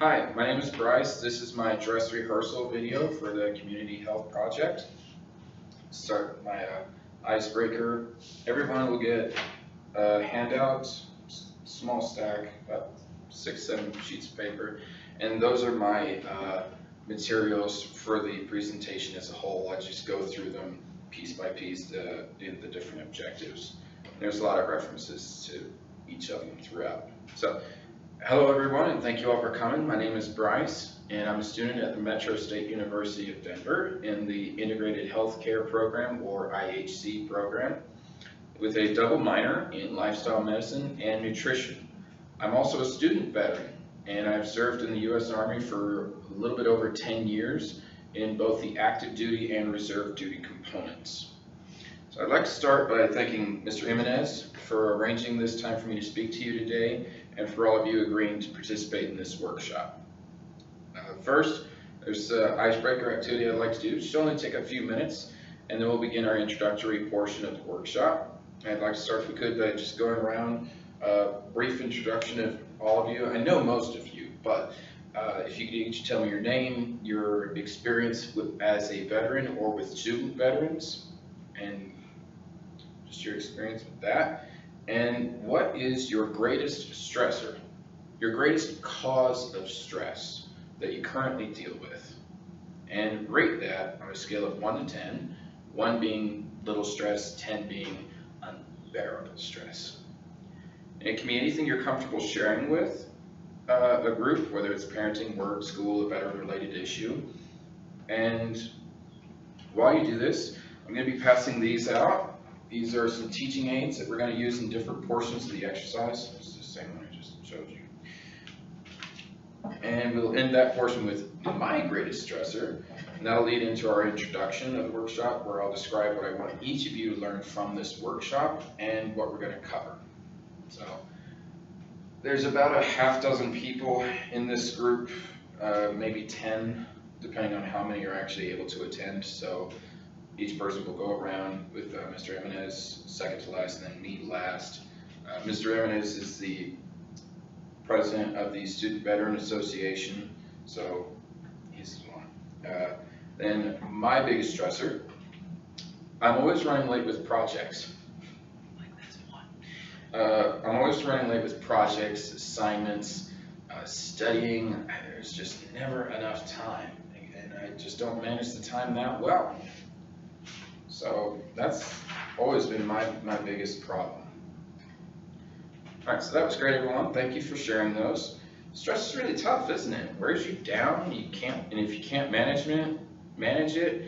Hi, my name is Bryce. This is my dress rehearsal video for the Community Health Project. Start my icebreaker. Everyone will get a handout, small stack, about 6, 7 sheets of paper, and those are my materials for the presentation as a whole. I just go through them piece by piece in the different objectives. There's a lot of references to each of them throughout. So. Hello everyone, and thank you all for coming. My name is Bryce, and I'm a student at the Metro State University of Denver in the Integrated Healthcare Program, or IHC program, with a double minor in lifestyle medicine and nutrition. I'm also a student veteran, and I've served in the U.S. Army for a little bit over 10 years in both the active duty and reserve duty components. So I'd like to start by thanking Mr. Jimenez for arranging this time for me to speak to you today, and for all of you agreeing to participate in this workshop. First, there's an icebreaker activity I'd like to do. It should only take a few minutes, and then we'll begin our introductory portion of the workshop. I'd like to start, if we could, by just going around a brief introduction of all of you. I know most of you, but if you could each tell me your name, your experience as a veteran or with student veterans, and just your experience with that. And what is your greatest stressor, your greatest cause of stress that you currently deal with? And rate that on a scale of 1 to 10, 1 being little stress, 10 being unbearable stress. And it can be anything you're comfortable sharing with a group, whether it's parenting, work, school, a veteran-related issue. And while you do this, I'm going to be passing these out. These are some teaching aids that we're going to use in different portions of the exercise. It's the same one I just showed you. And we'll end that portion with my greatest stressor, and that'll lead into our introduction of the workshop, where I'll describe what I want each of you to learn from this workshop and what we're going to cover. So there's about a half dozen people in this group, maybe 10, depending on how many are actually able to attend. So each person will go around with Mr. Jimenez second to last, and then me last. Mr. Jimenez is the president of the Student Veteran Association, so he's the one. Then my biggest stressor, I'm always running late with projects. I'm always running late with projects, assignments, studying. There's just never enough time, and I just don't manage the time that well. So that's always been my biggest problem. All right, so that was great, everyone. Thank you for sharing those. Stress is really tough, isn't it? It wears you down. You can't, and if you can't manage it,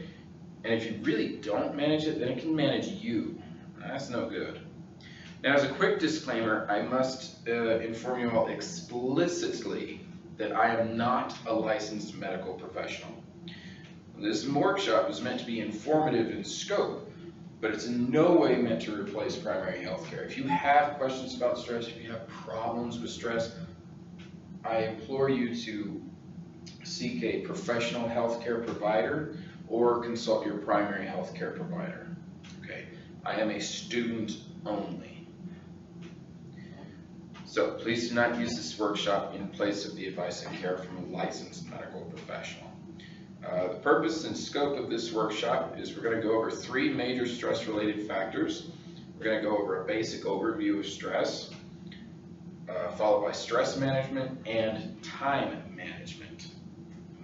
and if you really don't manage it, then it can manage you. That's no good. Now, as a quick disclaimer, I must inform you all explicitly that I am not a licensed medical professional. This workshop is meant to be informative in scope, but it's in no way meant to replace primary health care. If you have questions about stress, if you have problems with stress, I implore you to seek a professional healthcare provider or consult your primary healthcare provider. Okay, I am a student only. So please do not use this workshop in place of the advice and care from a licensed medical professional. The purpose and scope of this workshop is we're going to go over 3 major stress-related factors. We're going to go over a basic overview of stress, followed by stress management and time management.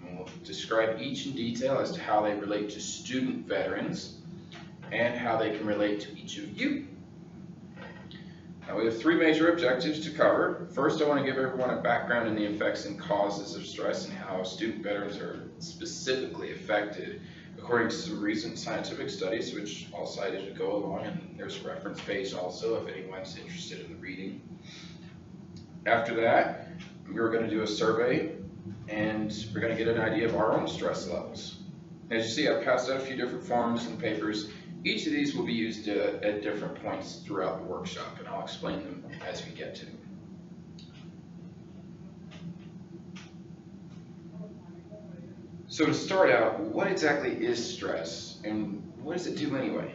And we'll describe each in detail as to how they relate to student veterans and how they can relate to each of you. Now, we have 3 major objectives to cover. First, I want to give everyone a background in the effects and causes of stress and how student veterans are specifically affected according to some recent scientific studies, which I'll cite as we go along, and there's a reference page also if anyone's interested in the reading. After that, we're going to do a survey, and we're going to get an idea of our own stress levels. As you see, I've passed out a few different forms and papers. Each of these will be used at different points throughout the workshop, and I'll explain them as we get to them. So to start out, what exactly is stress, and what does it do anyway?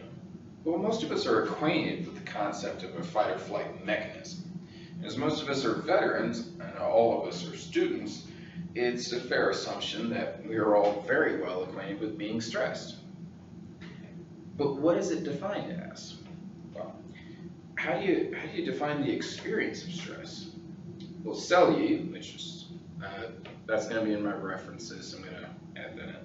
Well, most of us are acquainted with the concept of a fight or flight mechanism. As most of us are veterans, and all of us are students, it's a fair assumption that we are all very well acquainted with being stressed. But what is it defined as? Well, how do you define the experience of stress? Well, Selye, which is, that's going to be in my references, I'm going to add that in,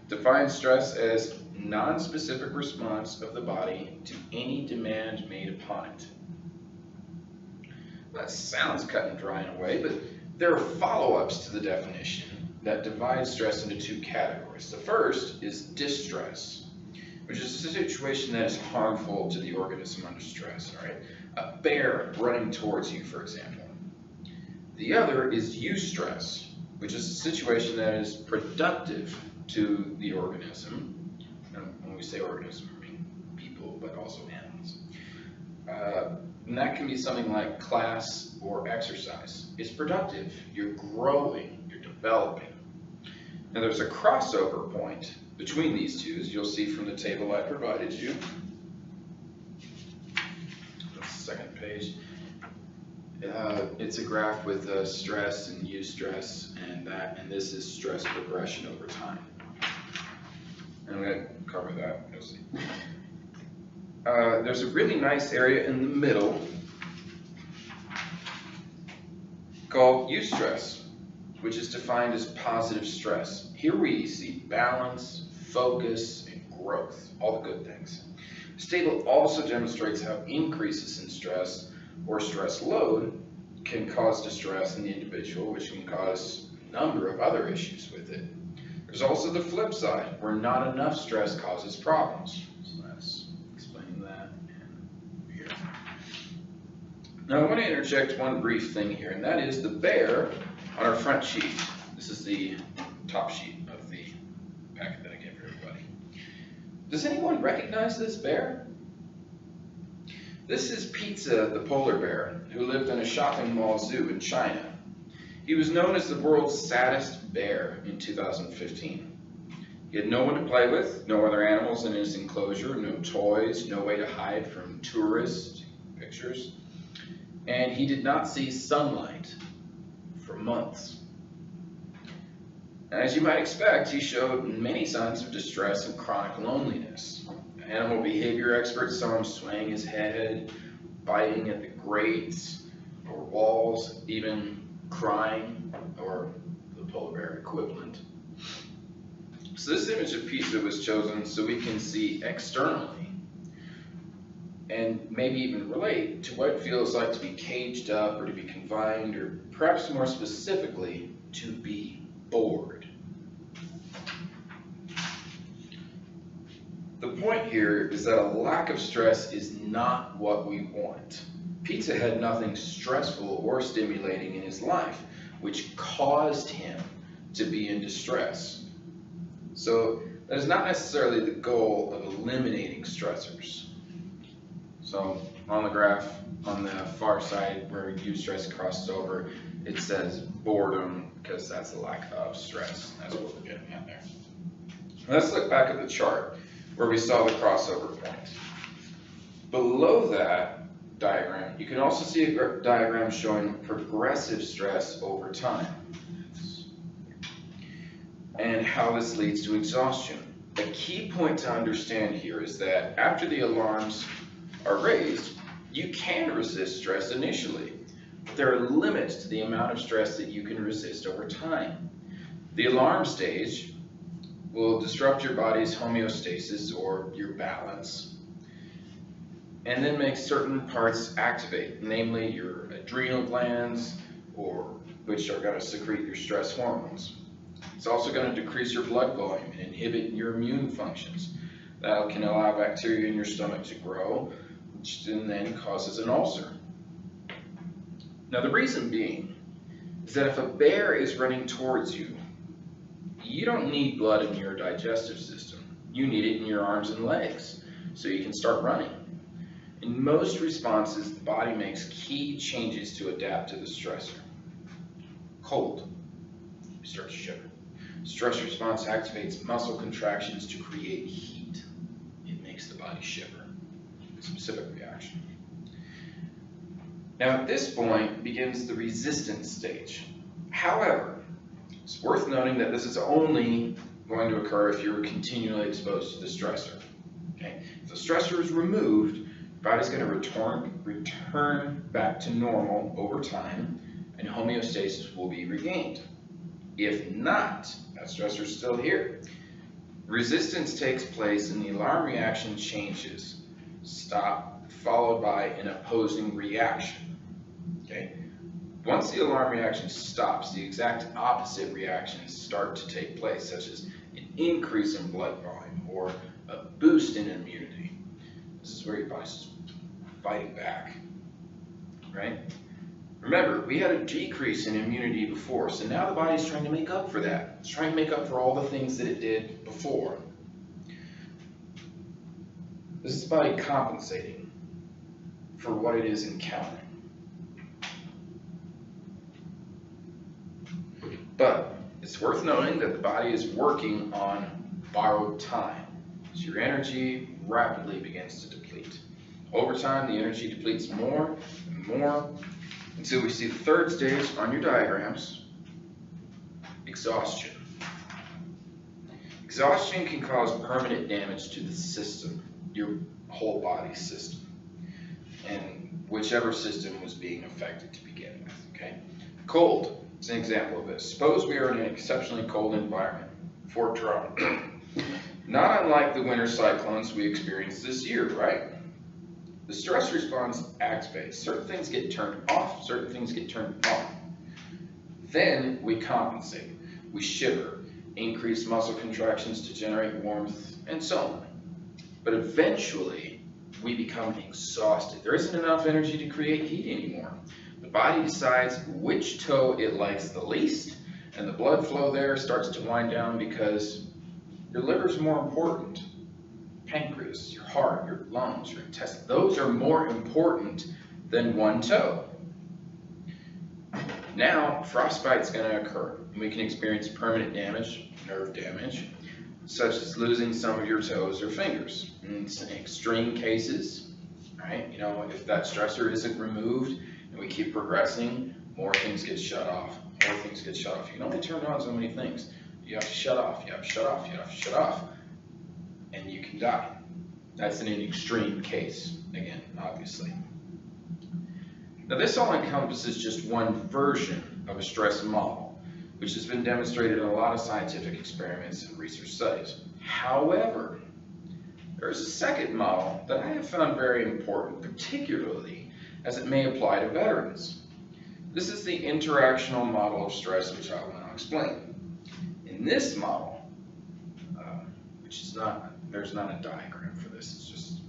defines stress as non-specific response of the body to any demand made upon it. That sounds cut and dry in a way, but there are follow-ups to the definition that divide stress into two categories. The first is distress, which is a situation that is harmful to the organism under stress, all right? A bear running towards you, for example. The other is eustress, which is a situation that is productive to the organism. And when we say organism, I mean people, but also animals. And that can be something like class or exercise. It's productive. You're growing. You're developing. Now there's a crossover point between these two, as you'll see from the table I provided you. That's the second page. It's a graph with stress and eustress, and this is stress progression over time. And I'm going to cover that. You'll see. There's a really nice area in the middle called eustress, which is defined as positive stress. Here we see balance, focus, and growth, all the good things. This table also demonstrates how increases in stress or stress load can cause distress in the individual, which can cause a number of other issues with it. There's also the flip side, where not enough stress causes problems. So that's explaining that here. Now I want to interject one brief thing here, and that is the bear on our front sheet. This is the top sheet of the packet that I gave everybody. Does anyone recognize this bear? This is Pizza the polar bear, who lived in a shopping mall zoo in China. He was known as the world's saddest bear in 2015. He had no one to play with, no other animals in his enclosure, no toys, no way to hide from tourist pictures, and he did not see sunlight for months. As you might expect, he showed many signs of distress and chronic loneliness. Animal behavior experts saw him swaying his head, biting at the grates or walls, even crying, or the polar bear equivalent. So this image of Pizza was chosen so we can see externally and maybe even relate to what it feels like to be caged up or to be confined, or perhaps more specifically, to be bored. The point here is that a lack of stress is not what we want. Pizza had nothing stressful or stimulating in his life, which caused him to be in distress. So that is not necessarily the goal of eliminating stressors. So on the graph, on the far side where eustress crosses over, it says boredom, because that's the lack of stress. That's what we're getting at there. Let's look back at the chart where we saw the crossover point. Below that diagram, you can also see a diagram showing progressive stress over time and how this leads to exhaustion. A key point to understand here is that after the alarms are raised, you can resist stress initially, but there are limits to the amount of stress that you can resist over time. The alarm stage will disrupt your body's homeostasis, or your balance, and then make certain parts activate, namely your adrenal glands, which are going to secrete your stress hormones. It's also going to decrease your blood volume and inhibit your immune functions. That can allow bacteria in your stomach to grow, which then causes an ulcer. Now the reason being is that if a bear is running towards you, you don't need blood in your digestive system. You need it in your arms and legs so you can start running. In most responses, the body makes key changes to adapt to the stressor. Cold, you start to shiver. Stress response activates muscle contractions to create heat. It makes the body shiver. Specific reaction. Now at this point begins the resistance stage. However, It's worth noting that this is only going to occur if you're continually exposed to the stressor. Okay? If the stressor is removed, your body's going to return back to normal over time, and homeostasis will be regained. If not, that stressor is still here. Resistance takes place and the alarm reaction changes. Stop, followed by an opposing reaction. Okay? Once the alarm reaction stops, the exact opposite reactions start to take place, such as an increase in blood volume or a boost in immunity. This is where your body's fighting back, right? Remember, we had a decrease in immunity before, so now the body's trying to make up for that. It's trying to make up for all the things that it did before. This is the body compensating for what it is encountering. But it's worth noting that the body is working on borrowed time. So your energy rapidly begins to deplete. Over time, the energy depletes more and more until we see the third stage on your diagrams, exhaustion. Exhaustion can cause permanent damage to the system, your whole body system, and whichever system was being affected to begin with, okay? Cold is an example of this. Suppose we are in an exceptionally cold environment, Fort Drum. Not unlike the winter cyclones we experienced this year, right? The stress response acts based. Certain things get turned off, certain things get turned on. Then we compensate. We shiver, increase muscle contractions to generate warmth, and so on. But eventually, we become exhausted. There isn't enough energy to create heat anymore. The body decides which toe it likes the least, and the blood flow there starts to wind down because your liver's more important. Pancreas, your heart, your lungs, your intestines, those are more important than one toe. Now, frostbite's going to occur, and we can experience permanent damage, nerve damage, such as losing some of your toes or fingers. In extreme cases, right, if that stressor isn't removed and we keep progressing, more things get shut off, more things get shut off. You can only turn on so many things. You have to shut off, you have to shut off, you have to shut off, and you can die. That's in an extreme case, again, obviously. Now this all encompasses just one version of a stress model, which has been demonstrated in a lot of scientific experiments and research studies. However, there is a second model that I have found very important, particularly as it may apply to veterans. This is the interactional model of stress, which I will now explain. In this model, which is there's not a diagram for this, it's just,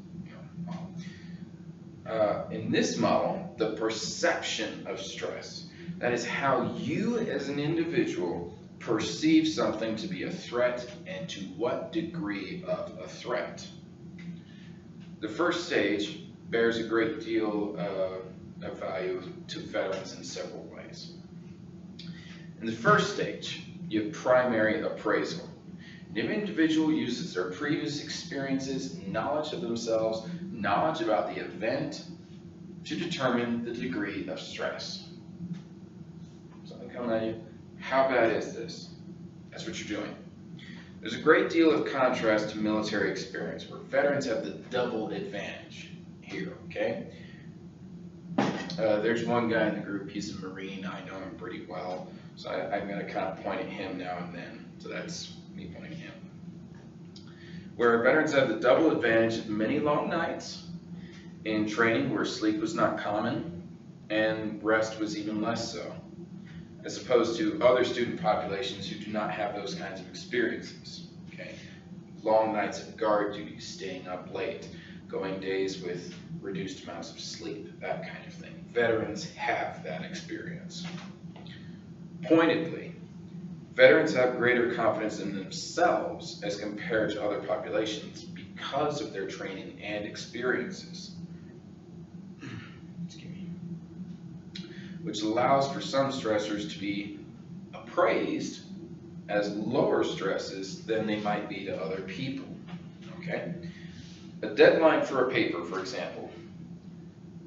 model. In this model, the perception of stress, that is how you as an individual perceive something to be a threat and to what degree of a threat. The first stage bears a great deal of value to veterans in several ways. In the first stage, you have primary appraisal. An individual uses their previous experiences, knowledge of themselves, knowledge about the event to determine the degree of stress. Something coming at you, how bad is this? That's what you're doing. There's a great deal of contrast to military experience where veterans have the double advantage here, okay? There's one guy in the group, he's a Marine, I know him pretty well, so I'm going to kind of point at him now and then, so that's me pointing at him. Where veterans have the double advantage of many long nights in training where sleep was not common and rest was even less so, as opposed to other student populations who do not have those kinds of experiences, okay? Long nights of guard duty, staying up late, going days with reduced amounts of sleep, that kind of thing. Veterans have that experience. Pointedly, veterans have greater confidence in themselves as compared to other populations because of their training and experiences. Excuse me. Which allows for some stressors to be appraised as lower stresses than they might be to other people, okay? A deadline for a paper, for example.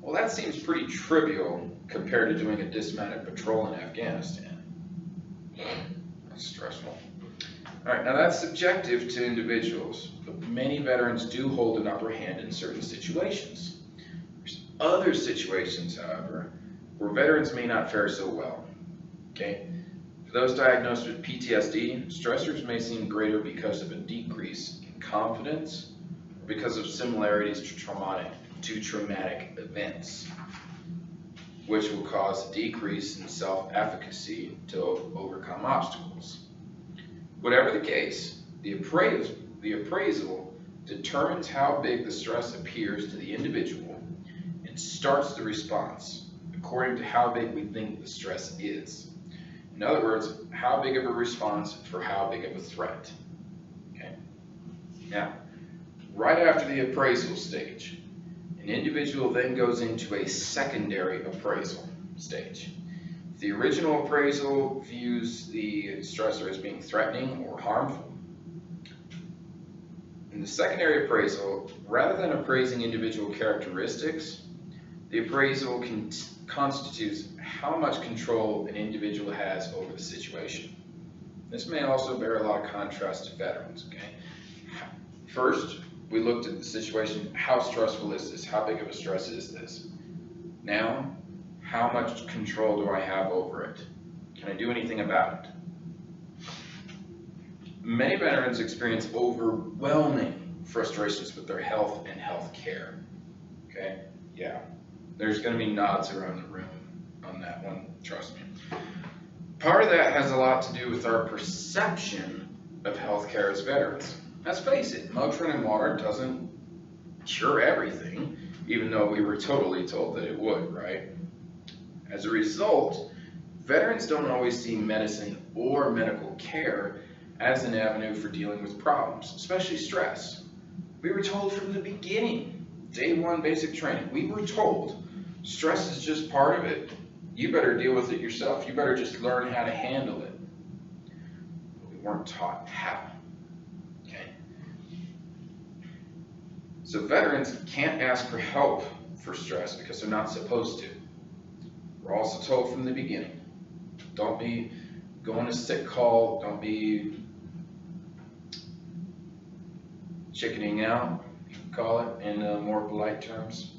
Well, that seems pretty trivial compared to doing a dismounted patrol in Afghanistan. stressful. All right, now that's subjective to individuals, but many veterans do hold an upper hand in certain situations. There's other situations, however, where veterans may not fare so well. Okay? For those diagnosed with PTSD, stressors may seem greater because of a decrease in confidence or because of similarities to traumatic events, which will cause a decrease in self-efficacy to overcome obstacles. Whatever the case, the appraisal determines how big the stress appears to the individual and starts the response according to how big we think the stress is. In other words, how big of a response for how big of a threat. Okay? Now, right after the appraisal stage, an individual then goes into a secondary appraisal stage. The original appraisal views the stressor as being threatening or harmful. In the secondary appraisal, rather than appraising individual characteristics, the appraisal constitutes how much control an individual has over the situation. This may also bear a lot of contrast to veterans. Okay? First, we looked at the situation, how stressful is this? How big of a stress is this? Now, how much control do I have over it? Can I do anything about it? Many veterans experience overwhelming frustrations with their health and health care. Okay? Yeah. There's going to be nods around the room on that one, trust me. Part of that has a lot to do with our perception of healthcare as veterans. Let's face it, Motrin and water doesn't cure everything, even though we were totally told that it would, right? As a result, veterans don't always see medicine or medical care as an avenue for dealing with problems, especially stress. We were told from the beginning, day one basic training, we were told stress is just part of it. You better deal with it yourself. You better just learn how to handle it. But we weren't taught how. Okay? So veterans can't ask for help for stress because they're not supposed to. We're also told from the beginning, don't be going to sick call, don't be chickening out, you can call it in more polite terms.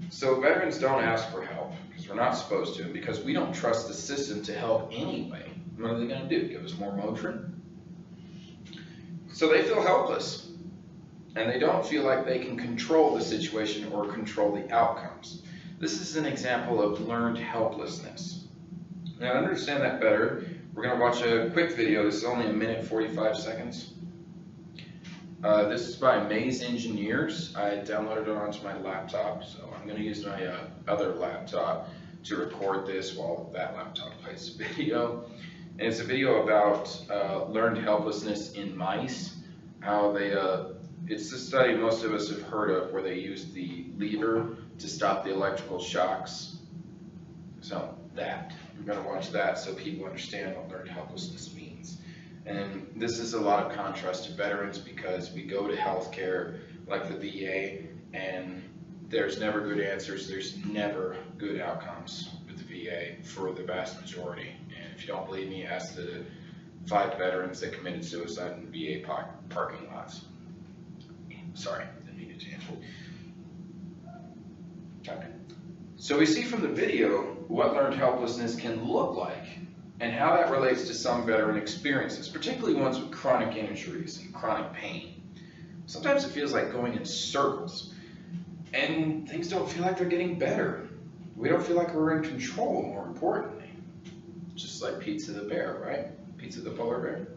So veterans don't ask for help because we're not supposed to, and because we don't trust the system to help anyway. What are they going to do? Give us more Motrin? So they feel helpless, and they don't feel like they can control the situation or control the outcomes. This is an example of learned helplessness. Now to understand that better, we're going to watch a quick video. This is only 1:45. This is by Maze Engineers. I downloaded it onto my laptop, so I'm going to use my other laptop to record this while that laptop plays the video. And it's a video about learned helplessness in mice, how they, it's a study most of us have heard of where they use the lever to stop the electrical shocks. So that, we're going to watch that so people understand what learned helplessness means. And this is a lot of contrast to veterans because we go to healthcare like the VA and there's never good answers, there's never good outcomes with the VA for the vast majority. And if you don't believe me, ask the 5 veterans that committed suicide in VA parking lots. Sorry, didn't mean to tangent. Okay. So we see from the video what learned helplessness can look like and how that relates to some veteran experiences, particularly ones with chronic injuries and chronic pain. Sometimes it feels like going in circles, and things don't feel like they're getting better. We don't feel like we're in control, more importantly. Just like Pizza the Bear, right? Pizza the polar bear.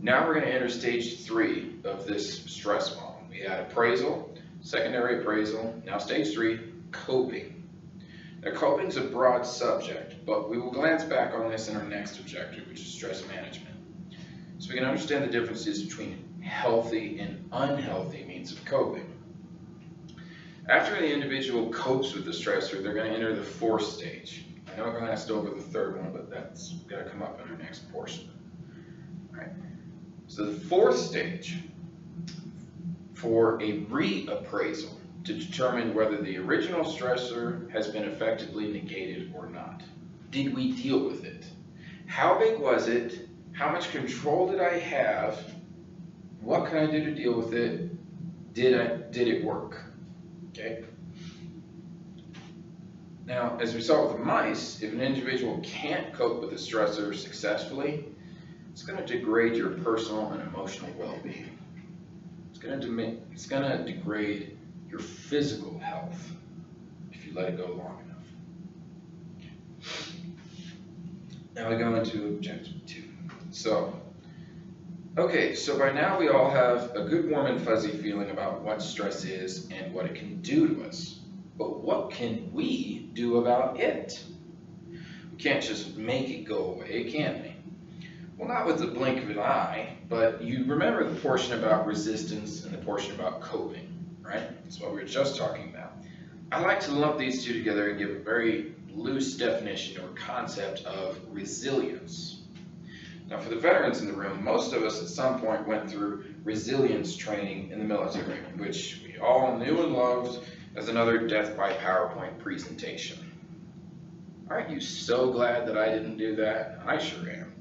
Now we're going to enter stage 3 of this stress model. We had appraisal, secondary appraisal, now stage 3, coping. Now, coping is a broad subject, but we will glance back on this in our next objective, which is stress management. So we can understand the differences between healthy and unhealthy means of coping. After the individual copes with the stressor, they're going to enter the 4th stage. I know I glanced over the 3rd one, but that's going to come up in our next portion. All right. So the 4th stage, for a reappraisal, to determine whether the original stressor has been effectively negated or not. Did we deal with it? How big was it? How much control did I have? What can I do to deal with it? Did it work? Okay. Now, as we saw with the mice, if an individual can't cope with a stressor successfully, it's going to degrade your personal and emotional well-being. It's going to degrade your physical health if you let it go long enough. Now we go into objective 2. So by now we all have a good warm and fuzzy feeling about what stress is and what it can do to us. But what can we do about it? We can't just make it go away, can we? Well, not with the blink of an eye, but you remember the portion about resistance and the portion about coping, right? That's what we were just talking about. I like to lump these two together and give a very loose definition or concept of resilience. Now, for the veterans in the room, most of us at some point went through resilience training in the military, which we all knew and loved as another death by PowerPoint presentation. Aren't you so glad that I didn't do that? I sure am.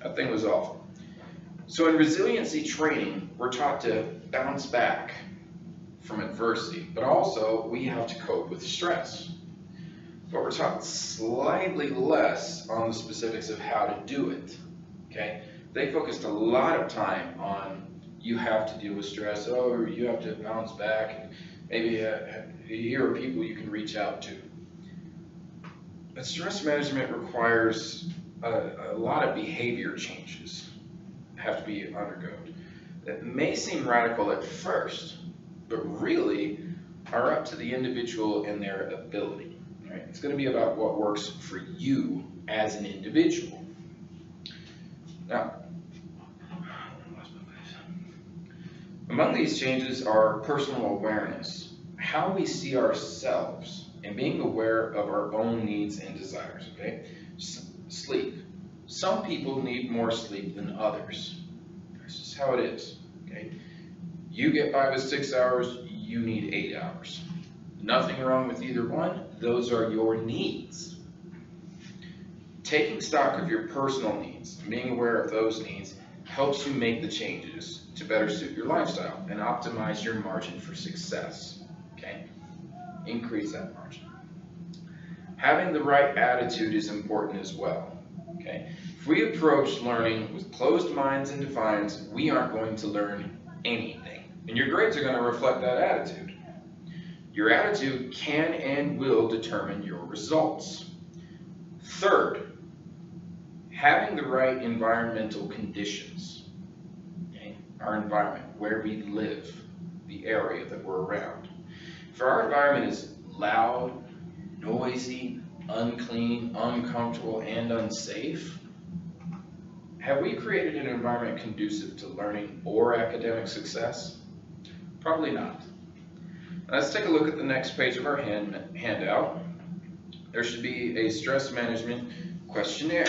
That thing was awful. So in resiliency training, we're taught to bounce back from adversity, but also we have to cope with stress. But we're taught slightly less on the specifics of how to do it. Okay? They focused a lot of time on you have to deal with stress, oh, you have to bounce back, and maybe here are people you can reach out to. But stress management requires a lot of behavior changes have to be undergone. That may seem radical at first, but really are up to the individual and their ability. Right? It's going to be about what works for you as an individual. Now, among these changes are personal awareness, how we see ourselves, and being aware of our own needs and desires. Okay? Sleep. Some people need more sleep than others. That's just how it is. Okay? You get 5 to 6 hours, you need 8 hours. Nothing wrong with either one. Those are your needs. Taking stock of your personal needs and being aware of those needs helps you make the changes to better suit your lifestyle and optimize your margin for success. Okay? Increase that margin. Having the right attitude is important as well. Okay? If we approach learning with closed minds and defiance, we aren't going to learn anything. And your grades are going to reflect that attitude. Your attitude can and will determine your results. Third, having the right environmental conditions. Okay? Our environment, where we live, the area that we're around. If our environment is loud, noisy, unclean, uncomfortable, and unsafe, have we created an environment conducive to learning or academic success? Probably not. Let's take a look at the next page of our handout. There should be a stress management questionnaire.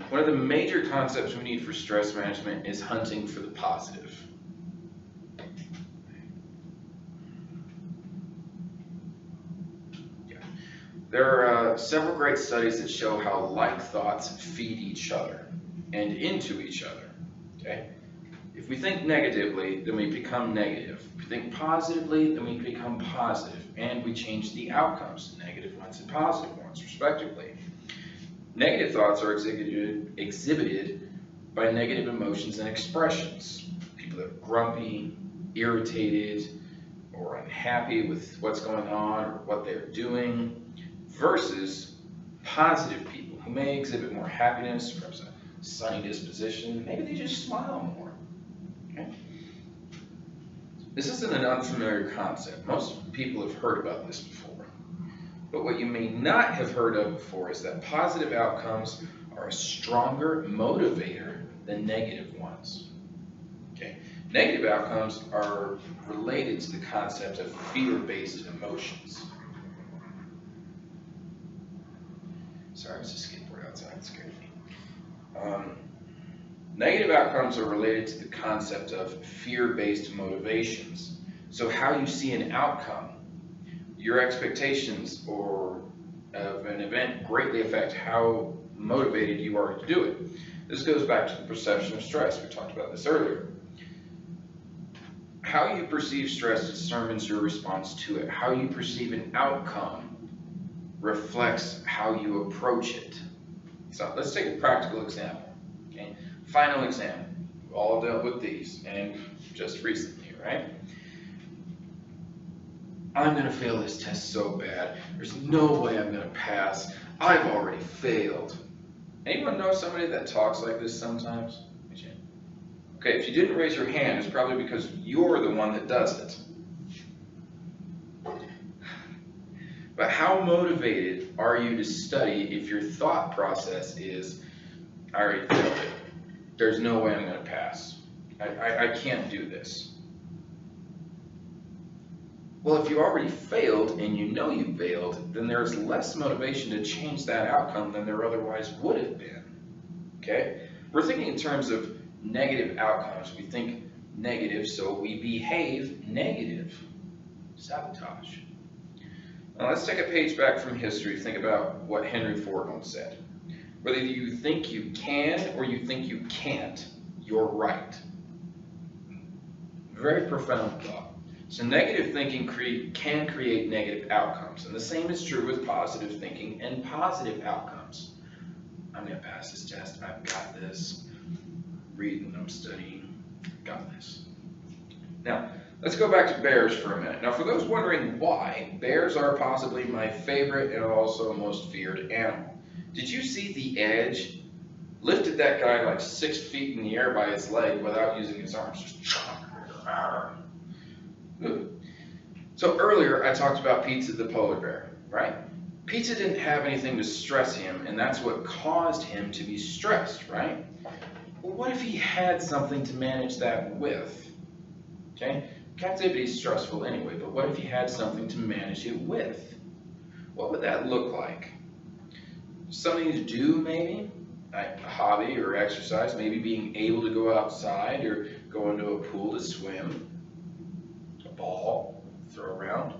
One of the major concepts we need for stress management is hunting for the positive. There are several great studies that show how like thoughts feed each other and into each other. Okay? If we think negatively, then we become negative. If we think positively, then we become positive, and we change the outcomes, negative ones and positive ones, respectively. Negative thoughts are exhibited by negative emotions and expressions. People that are grumpy, irritated, or unhappy with what's going on or what they're doing, versus positive people who may exhibit more happiness, perhaps a sunny disposition, maybe they just smile more. Okay? This isn't an unfamiliar concept. Most people have heard about this before. But what you may not have heard of before is that positive outcomes are a stronger motivator than negative ones. Okay? Negative outcomes are related to the concept of fear-based emotions. Sorry, it's a skateboard outside, it scared me. Negative outcomes are related to the concept of fear-based motivations. So how you see an outcome, your expectations or of an event greatly affect how motivated you are to do it. This goes back to the perception of stress. We talked about this earlier. How you perceive stress determines your response to it. How you perceive an outcome reflects how you approach it. So let's take a practical example. Okay? Final exam. We've all dealt with these, and just recently, right? I'm going to fail this test so bad. There's no way I'm going to pass. I've already failed. Anyone know somebody that talks like this sometimes? Okay, if you didn't raise your hand, it's probably because you're the one that does it. But how motivated are you to study if your thought process is, I already failed it. There's no way I'm going to pass. I can't do this. Well, if you already failed and you know you failed, then there's less motivation to change that outcome than there otherwise would have been. Okay? We're thinking in terms of negative outcomes. We think negative, so we behave negative. Sabotage. Now let's take a page back from history. Think about what Henry Ford once said. Whether you think you can or you think you can't, you're right. Very profound thought. So negative thinking can create negative outcomes. And the same is true with positive thinking and positive outcomes. I'm going to pass this test. I've got this. Reading, I'm studying, got this. Now, let's go back to bears for a minute. Now, for those wondering why, bears are possibly my favorite and also most feared animal. Did you see the edge? Lifted that guy like 6 feet in the air by his leg without using his arms. Just so earlier, I talked about Pizza the polar bear, right? Pizza didn't have anything to stress him, and that's what caused him to be stressed, right? Well, what if he had something to manage that with? Okay, captivity is stressful anyway, but what if he had something to manage it with? What would that look like? Something to do, maybe? A hobby or exercise, maybe being able to go outside or go into a pool to swim. A ball, throw around.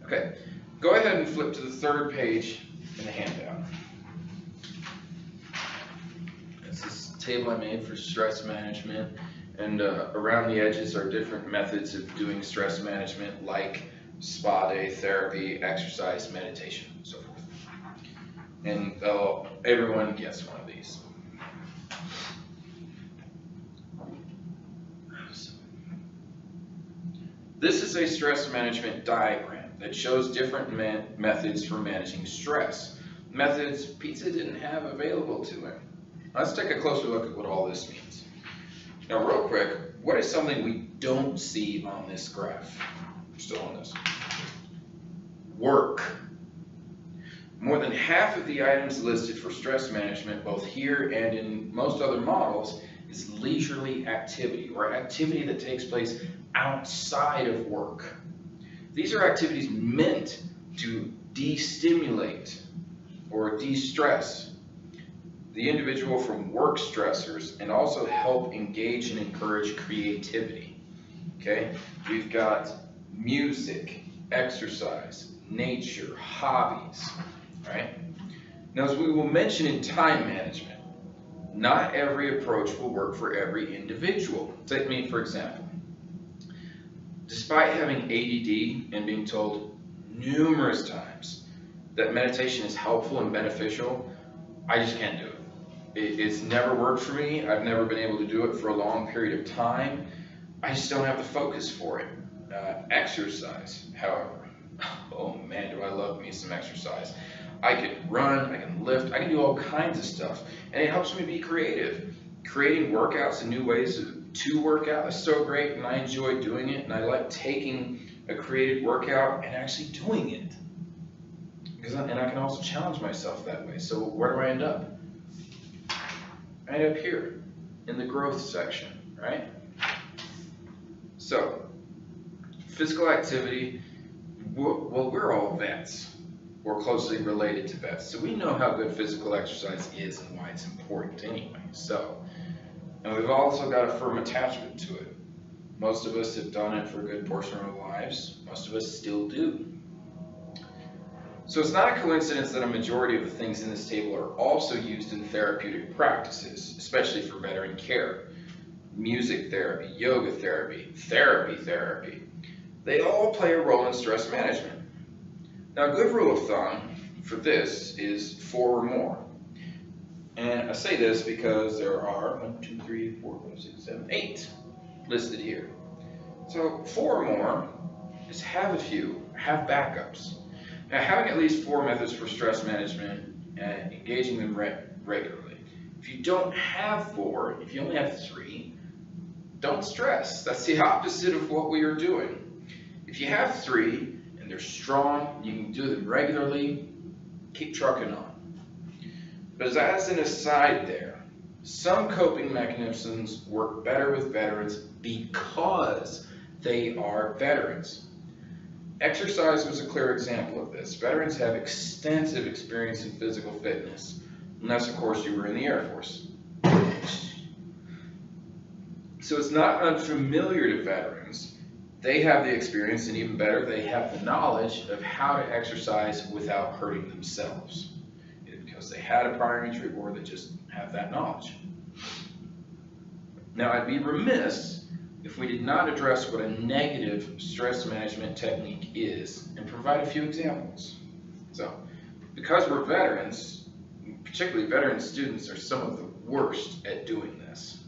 Okay, go ahead and flip to the third page in the handout. Table I made for stress management, and around the edges are different methods of doing stress management like spa day, therapy, exercise, meditation, and so forth. And everyone gets one of these. This is a stress management diagram that shows different methods for managing stress. Methods Pizza didn't have available to him. Let's take a closer look at what all this means. Now, real quick, what is something we don't see on this graph? We're still on this. Work. More than half of the items listed for stress management, both here and in most other models, is leisurely activity, or activity that takes place outside of work. These are activities meant to de-stimulate or de-stress the individual from work stressors and also help engage and encourage creativity. Okay, we've got music, exercise, nature, hobbies, right? Now, as we will mention in time management, not every approach will work for every individual. Take me, for example. Despite having ADD and being told numerous times that meditation is helpful and beneficial, I just can't do it. It's never worked for me. I've never been able to do it for a long period of time. I just don't have the focus for it. Exercise, however, oh man, do I love me some exercise. I can run, I can lift, I can do all kinds of stuff, and it helps me be creative. Creating workouts and new ways to work out is so great, and I enjoy doing it, and I like taking a created workout and actually doing it. And I can also challenge myself that way. So where do I end up? I end up here in the growth section, right? So, physical activity, well, we're all vets. We're closely related to vets. So we know how good physical exercise is and why it's important anyway. So, And we've also got a firm attachment to it. Most of us have done it for a good portion of our lives. Most of us still do. So it's not a coincidence that a majority of the things in this table are also used in therapeutic practices, especially for veteran care. Music therapy, yoga therapy, therapy. They all play a role in stress management. Now, a good rule of thumb for this is 4 or more. And I say this because there are 1, 2, 3, 4, 5, 6, 7, 8 listed here. So 4 or more is have a few, have backups. Now, having at least 4 methods for stress management and engaging them regularly. If you don't have 4, if you only have 3, don't stress. That's the opposite of what we are doing. If you have 3 and they're strong, you can do them regularly, keep trucking on. But as an aside there, some coping mechanisms work better with veterans because they are veterans. Exercise was a clear example of this. Veterans have extensive experience in physical fitness, unless of course you were in the Air Force. So it's not unfamiliar to veterans. They have the experience, and even better, they have the knowledge of how to exercise without hurting themselves. Either because they had a prior injury or they just have that knowledge. Now, I'd be remiss if we did not address what a negative stress management technique is and provide a few examples. So, because we're veterans, particularly veteran students are some of the worst at doing this.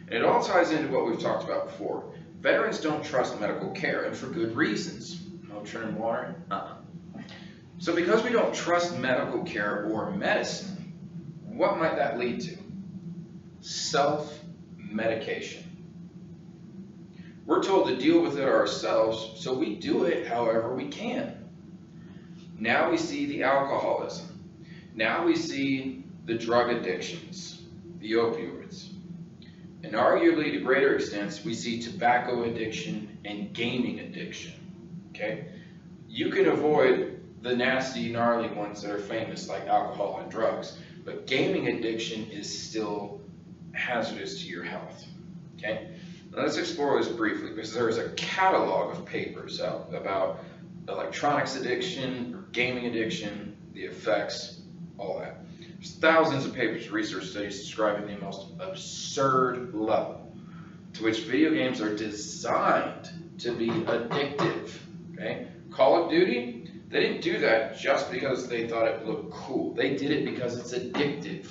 And it all ties into what we've talked about before. Veterans don't trust medical care, and for good reasons. No churning water? So because we don't trust medical care or medicine, what might that lead to? Self-medication. We're told to deal with it ourselves, so we do it however we can. Now we see the alcoholism. Now we see the drug addictions, the opioids. And arguably to greater extents, we see tobacco addiction and gaming addiction, okay? You can avoid the nasty, gnarly ones that are famous, like alcohol and drugs, but gaming addiction is still hazardous to your health, okay? Now let's explore this briefly, because there is a catalog of papers out about electronics addiction, or gaming addiction, the effects, all that. There's thousands of papers, research studies describing the most absurd level to which video games are designed to be addictive, okay? Call of Duty, they didn't do that just because they thought it looked cool. They did it because it's addictive.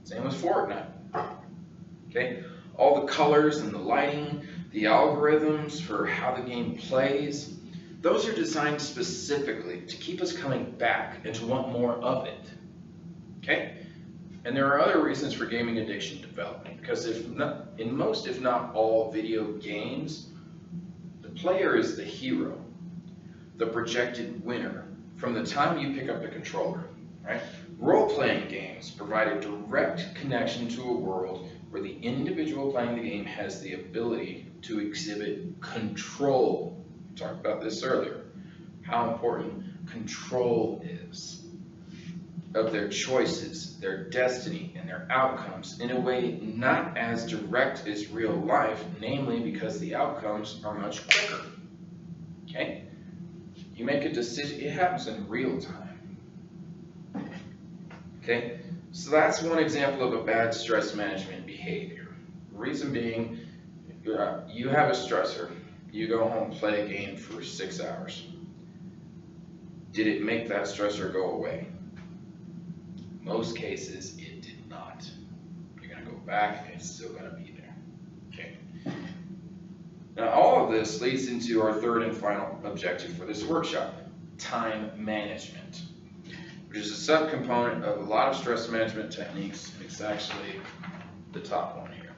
Same with Fortnite, okay? All the colors and the lighting, the algorithms for how the game plays, those are designed specifically to keep us coming back and to want more of it. Okay? And there are other reasons for gaming addiction development, because in most, if not all, video games, the player is the hero, the projected winner, from the time you pick up the controller, right? Role-playing games provide a direct connection to a world where the individual playing the game has the ability to exhibit control. We talked about this earlier, how important control is of their choices, their destiny, and their outcomes in a way not as direct as real life, namely because the outcomes are much quicker, okay? You make a decision, it happens in real time, okay? So that's one example of a bad stress management behavior. Reason being, you have a stressor, you go home, play a game for 6 hours. Did it make that stressor go away? Most cases, it did not. You're going to go back and it's still going to be there. Okay. Now, all of this leads into our third and final objective for this workshop, time management, which is a subcomponent of a lot of stress management techniques. It's actually the top one here.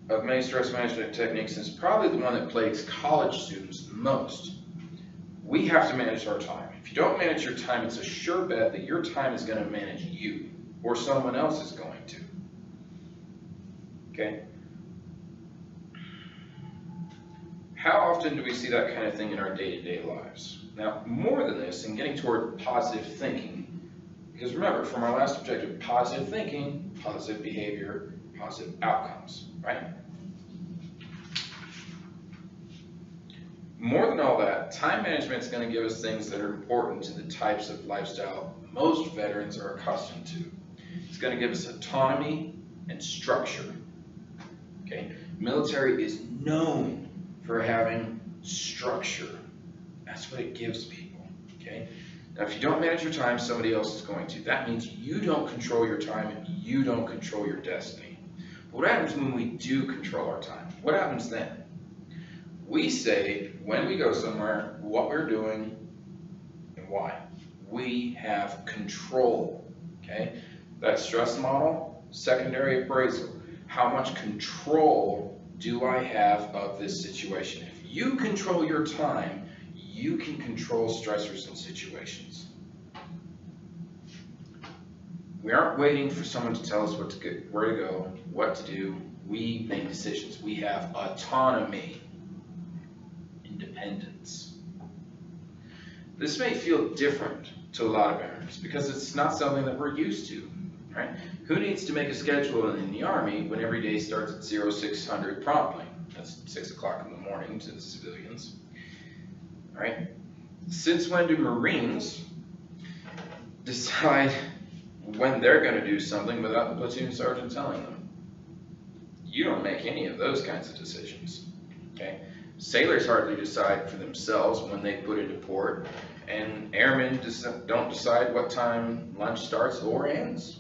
Of many stress management techniques, it's probably the one that plagues college students the most. We have to manage our time. If you don't manage your time, it's a sure bet that your time is going to manage you, or someone else is going to. Okay? How often do we see that kind of thing in our day-to-day lives? Now, more than this, and getting toward positive thinking, Because remember, from our last objective, positive thinking, positive behavior, positive outcomes, right? More than all that, time management is going to give us things that are important to the types of lifestyle most veterans are accustomed to. It's going to give us autonomy and structure. Okay? Military is known for having structure. That's what it gives people. Okay? Now, if you don't manage your time, somebody else is going to. That means you don't control your time and you don't control your destiny. But what happens when we do control our time? What happens then? We say, when we go somewhere, what we're doing and why. We have control. Okay? That stress model, secondary appraisal. How much control do I have of this situation? If you control your time, you can control stressors and situations. We aren't waiting for someone to tell us where to go, what to do. We make decisions. We have autonomy, independence. This may feel different to a lot of veterans because it's not something that we're used to, right? Who needs to make a schedule in the Army when every day starts at 0600 promptly? That's 6 o'clock in the morning to the civilians. Right? Since when do Marines decide when they're going to do something without the platoon sergeant telling them? You don't make any of those kinds of decisions. Okay? Sailors hardly decide for themselves when they put into port, and airmen don't decide what time lunch starts or ends.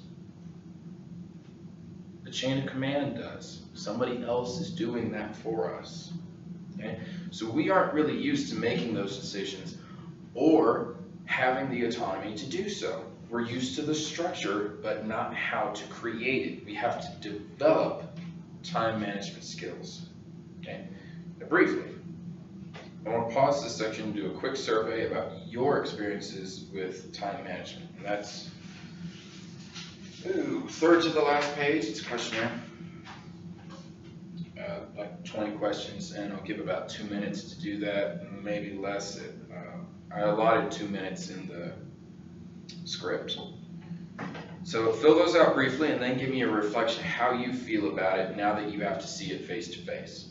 The chain of command does. Somebody else is doing that for us. Okay? So we aren't really used to making those decisions or having the autonomy to do so. We're used to the structure, but not how to create it. We have to develop time management skills. Okay? Now, briefly, I want to pause this section and do a quick survey about your experiences with time management. And that's third to the last page. It's a questionnaire. Like 20 questions, and I'll give about 2 minutes to do that, maybe less. I allotted 2 minutes in the script. So fill those out briefly and then give me a reflection of how you feel about it now that you have to see it face to face.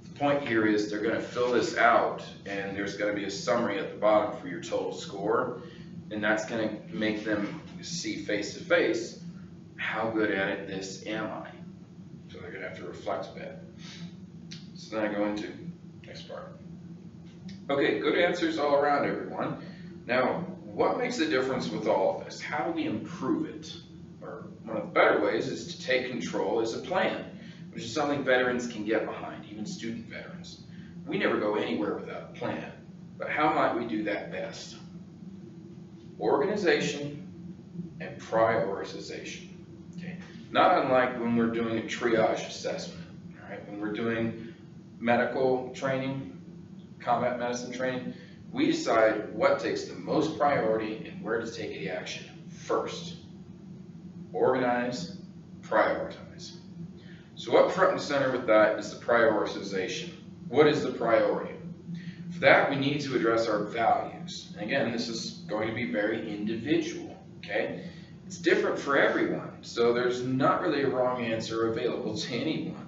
The point here is they're going to fill this out and there's going to be a summary at the bottom for your total score, and that's going to make them see face to face how good at this am I. So they're going to have to reflect a bit. So then I go into next part. Okay, good answers all around, everyone. Now, what makes the difference with all of this? How do we improve it? Or one of the better ways is to take control as a plan, which is something veterans can get behind, even student veterans. We never go anywhere without a plan, but how might we do that best? Organization and prioritization. Okay? Not unlike when we're doing a triage assessment, all right? When we're doing medical training, combat medicine training, we decide what takes the most priority and where to take the action first. Organize, prioritize. So up front and center with that is the prioritization. What is the priority? For that, we need to address our values. And again, this is going to be very individual, okay? It's different for everyone, so there's not really a wrong answer available to anyone.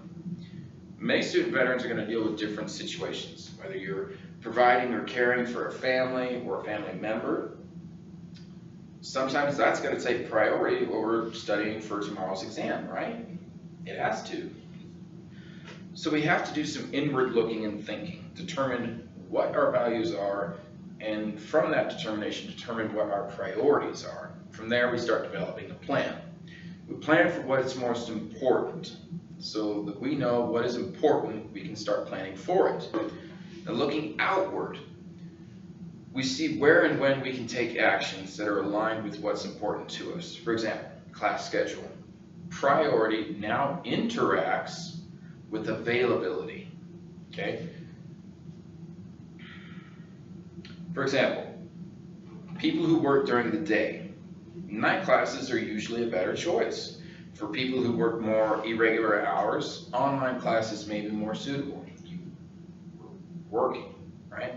Many student veterans are going to deal with different situations, whether you're providing or caring for a family or a family member. Sometimes that's going to take priority over studying for tomorrow's exam, right? It has to. So we have to do some inward looking and thinking, determine what our values are, and from that determination, determine what our priorities are. From there, we start developing a plan. We plan for what is most important. So that we know what is important, we can start planning for it. Now, looking outward, we see where and when we can take actions that are aligned with what's important to us. For example, class schedule. Priority now interacts with availability. Okay? For example, people who work during the day, night classes are usually a better choice. For people who work more irregular hours, online classes may be more suitable. Working, right?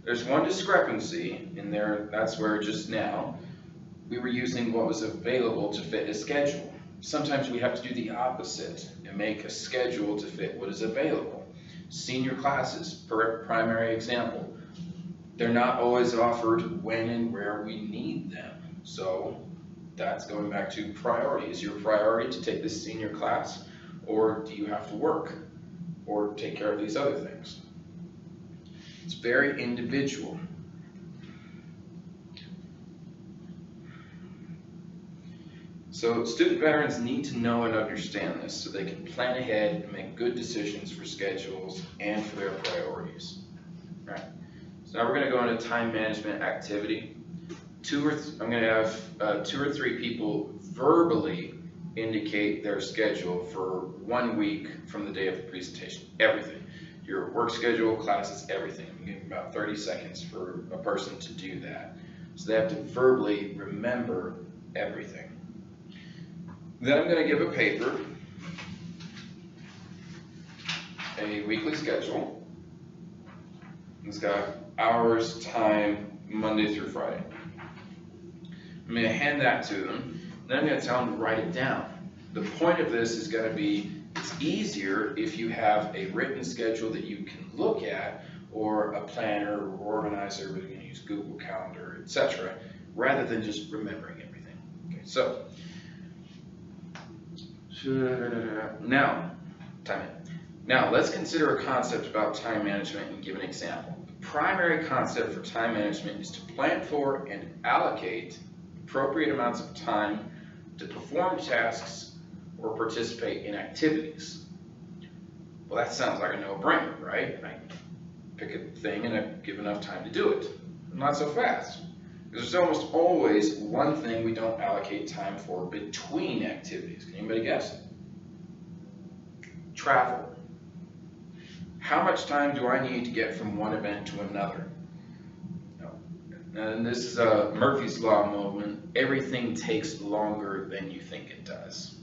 There's one discrepancy in there, that's where just now, we were using what was available to fit a schedule. Sometimes we have to do the opposite and make a schedule to fit what is available. Senior classes, for primary example, they're not always offered when and where we need them. So that's going back to priority. Is your priority to take this senior class, or do you have to work or take care of these other things? It's very individual. So student veterans need to know and understand this so they can plan ahead and make good decisions for schedules and for their priorities. All right. So now we're going to go into time management activity. I'm going to have 2 or 3 people verbally indicate their schedule for 1 week from the day of the presentation. Everything. Your work schedule, classes, everything. I'm giving about 30 seconds for a person to do that. So they have to verbally remember everything. Then I'm going to give a paper, a weekly schedule. It's got hours, time, Monday through Friday. I'm going to hand that to them, then I'm going to tell them to write it down. The point of this is going to be, it's easier if you have a written schedule that you can look at, or a planner or organizer, we're going to use Google Calendar, etc., rather than just remembering everything. Okay, so now let's consider a concept about time management and give an example. The primary concept for time management is to plan for and allocate appropriate amounts of time to perform tasks or participate in activities. Well, that sounds like a no-brainer, right? I pick a thing and I give enough time to do it. Not so fast. Because there's almost always one thing we don't allocate time for between activities. Can anybody guess? Travel. How much time do I need to get from one event to another? And this is a Murphy's Law moment. Everything takes longer than you think it does.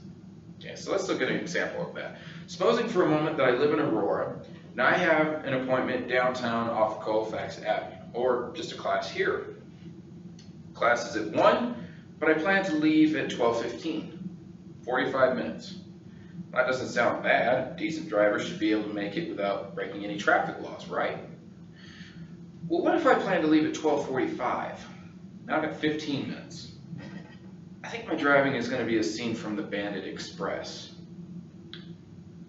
Okay, so let's look at an example of that. Supposing for a moment that I live in Aurora, and I have an appointment downtown off of Colfax Avenue, or just a class here. Class is at 1, but I plan to leave at 12:15, 45 minutes. That doesn't sound bad. Decent drivers should be able to make it without breaking any traffic laws, right? Well, what if I plan to leave at 12:45? Now I've got 15 minutes. I think my driving is going to be a scene from the Bandit Express.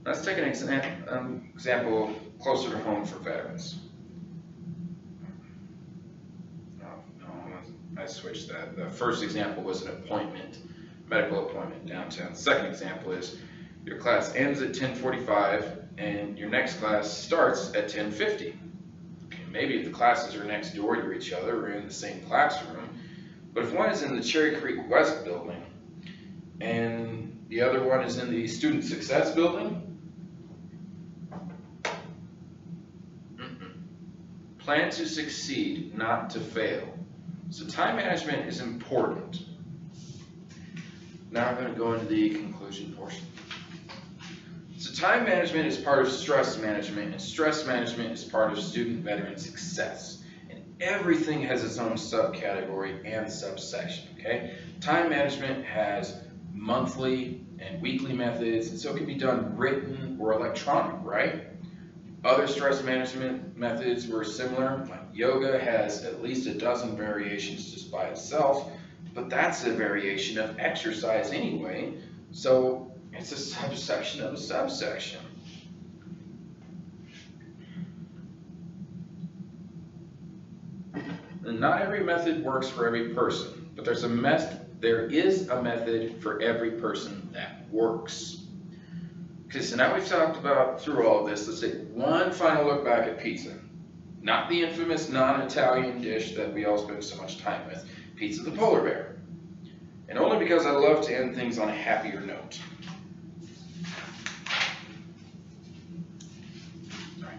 Let's take an example closer to home for veterans. I switched that. The first example was an appointment, medical appointment downtown. The second example is your class ends at 10:45 and your next class starts at 10:50. Okay, maybe if the classes are next door to each other or in the same classroom, but if one is in the Cherry Creek West building and the other one is in the Student Success building, plan to succeed, not to fail. So time management is important. Now I'm going to go into the conclusion portion. So time management is part of stress management, and stress management is part of student veteran success. And everything has its own subcategory and subsection, okay? Time management has monthly and weekly methods, and so it can be done written or electronic, right? Other stress management methods were similar, like yoga has at least a dozen variations just by itself, but that's a variation of exercise anyway, so it's a subsection of a subsection. And not every method works for every person, but there is a method for every person that works. Okay, so now we've talked about through all of this, let's take one final look back at pizza. Not the infamous non-Italian dish that we all spend so much time with, Pizza the Polar Bear. And only because I love to end things on a happier note. Sorry.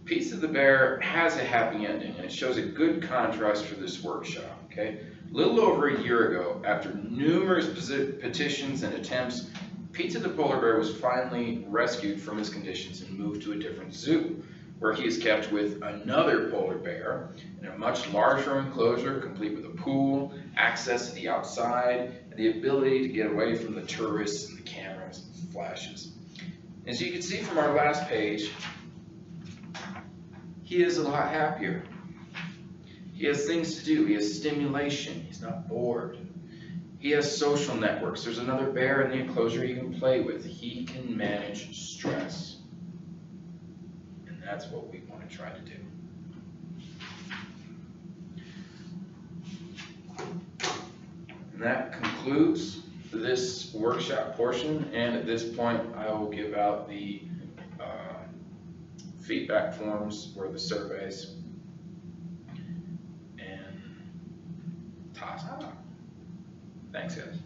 Pizza the Bear has a happy ending, and it shows a good contrast for this workshop, okay? A little over a year ago, after numerous petitions and attempts, Pizza the Polar Bear was finally rescued from his conditions and moved to a different zoo. where he is kept with another polar bear in a much larger enclosure, complete with a pool, access to the outside, and the ability to get away from the tourists and the cameras and flashes. As you can see from our last page, he is a lot happier. He has things to do. He has stimulation. He's not bored. He has social networks. There's another bear in the enclosure he can play with. He can manage stress. And that's what we want to try to do. And that concludes this workshop portion. And at this point, I will give out the feedback forms or the surveys. And ta-ta. Thanks, guys.